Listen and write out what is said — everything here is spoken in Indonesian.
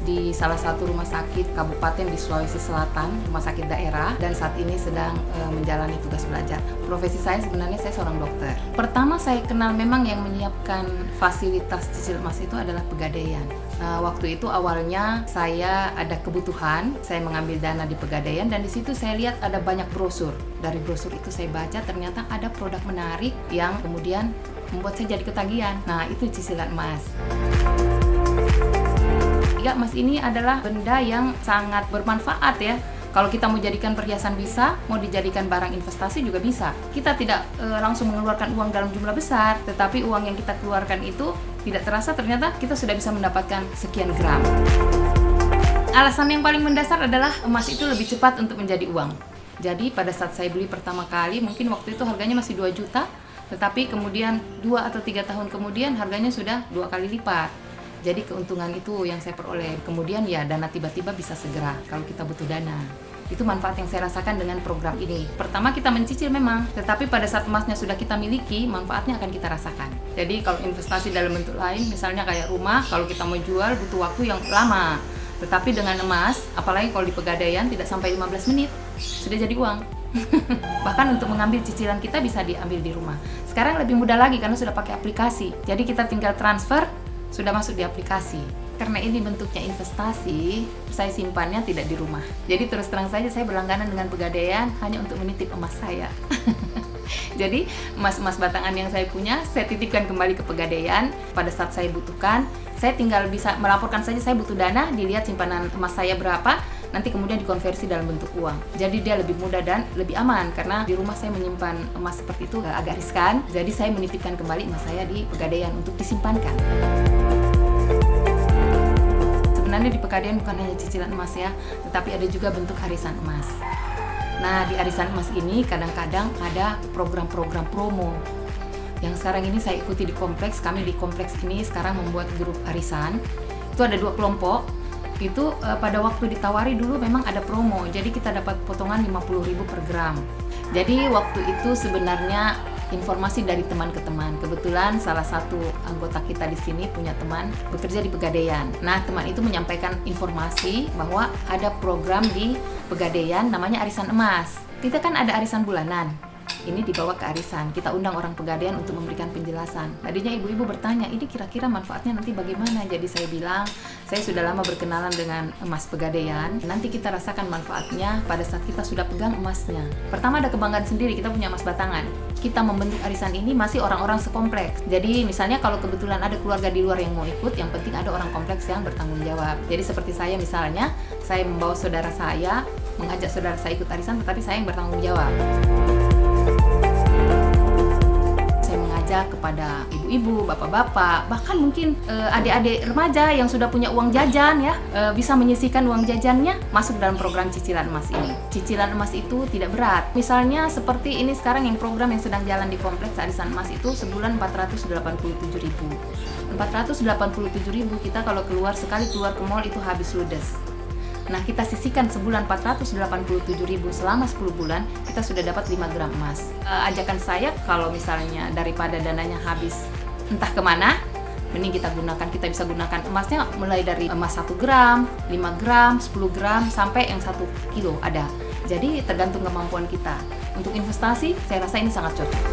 di salah satu rumah sakit kabupaten di Sulawesi Selatan, rumah sakit daerah, dan saat ini sedang menjalani tugas belajar. Profesi saya sebenarnya saya seorang dokter. Pertama saya kenal memang yang menyiapkan fasilitas cicil emas itu adalah Pegadaian. Waktu itu awalnya saya ada kebutuhan, saya mengambil dana di Pegadaian dan di situ saya lihat ada banyak brosur. Dari brosur itu saya baca ternyata ada produk menarik yang kemudian membuat saya jadi ketagihan. Nah, itu cicilan emas. Ya, emas ini adalah benda yang sangat bermanfaat ya. Kalau kita mau jadikan perhiasan bisa, mau dijadikan barang investasi juga bisa. Kita tidak langsung mengeluarkan uang dalam jumlah besar, tetapi uang yang kita keluarkan itu tidak terasa ternyata kita sudah bisa mendapatkan sekian gram. Alasan yang paling mendasar adalah emas itu lebih cepat untuk menjadi uang. Jadi pada saat saya beli pertama kali, mungkin waktu itu harganya masih 2 juta, tetapi kemudian 2 atau 3 tahun kemudian harganya sudah 2 kali lipat. Jadi keuntungan itu yang saya peroleh. Kemudian ya dana tiba-tiba bisa segera kalau kita butuh dana. Itu manfaat yang saya rasakan dengan program ini. Pertama kita mencicil memang, tetapi pada saat emasnya sudah kita miliki, manfaatnya akan kita rasakan. Jadi kalau investasi dalam bentuk lain, misalnya kayak rumah, kalau kita mau jual butuh waktu yang lama. Tetapi dengan emas, apalagi kalau di Pegadaian tidak sampai 15 menit, sudah jadi uang. Bahkan untuk mengambil cicilan kita bisa diambil di rumah. Sekarang lebih mudah lagi karena sudah pakai aplikasi. Jadi kita tinggal transfer, sudah masuk di aplikasi. Karena ini bentuknya investasi, saya simpannya tidak di rumah. Jadi terus terang saja saya berlangganan dengan Pegadaian hanya untuk menitip emas saya. Jadi emas-emas batangan yang saya punya, saya titipkan kembali ke Pegadaian. Pada saat saya butuhkan, saya tinggal bisa melaporkan saja saya butuh dana, dilihat simpanan emas saya berapa, nanti kemudian dikonversi dalam bentuk uang. Jadi dia lebih mudah dan lebih aman, karena di rumah saya menyimpan emas seperti itu agak riskan. Jadi saya menitipkan kembali emas saya di Pegadaian untuk disimpankan. Sebenarnya di Pegadaian bukan hanya cicilan emas ya, tetapi ada juga bentuk arisan emas. Nah, di arisan emas ini kadang-kadang ada program-program promo. Yang sekarang ini saya ikuti di kompleks, kami di kompleks ini sekarang membuat grup arisan. Itu ada 2 kelompok. Itu pada waktu ditawari dulu memang ada promo, jadi kita dapat potongan 50.000 per gram. Jadi waktu itu sebenarnya informasi dari teman ke teman. Kebetulan salah satu anggota kita di sini punya teman bekerja di Pegadaian. Nah, teman itu menyampaikan informasi bahwa ada program di Pegadaian namanya arisan emas. Kita kan ada arisan bulanan. Ini dibawa ke arisan, kita undang orang Pegadaian untuk memberikan penjelasan. Tadinya ibu-ibu bertanya, ini kira-kira manfaatnya nanti bagaimana? Jadi saya bilang, saya sudah lama berkenalan dengan emas Pegadaian. Nanti kita rasakan manfaatnya pada saat kita sudah pegang emasnya. Pertama ada kebanggaan sendiri, kita punya emas batangan. Kita membentuk arisan ini masih orang-orang sekompleks. Jadi misalnya kalau kebetulan ada keluarga di luar yang mau ikut, yang penting ada orang kompleks yang bertanggung jawab. Jadi seperti saya misalnya, saya membawa saudara saya, mengajak saudara saya ikut arisan, tetapi saya yang bertanggung jawab. Kepada ibu-ibu, bapak-bapak, bahkan mungkin adik-adik remaja yang sudah punya uang jajan ya, bisa menyisihkan uang jajannya masuk dalam program cicilan emas ini. Cicilan emas itu tidak berat. Misalnya seperti ini sekarang yang program yang sedang jalan di kompleks arisan emas itu sebulan 487.000. 487.000 kita kalau keluar sekali keluar ke mall itu habis ludes. Nah, kita sisihkan sebulan 487.000 selama 10 bulan, kita sudah dapat 5 gram emas. Ajakan saya kalau misalnya daripada dananya habis entah kemana, mending kita bisa gunakan emasnya mulai dari emas 1 gram, 5 gram, 10 gram, sampai yang 1 kilo ada. Jadi tergantung kemampuan kita. Untuk investasi, saya rasa ini sangat cocok.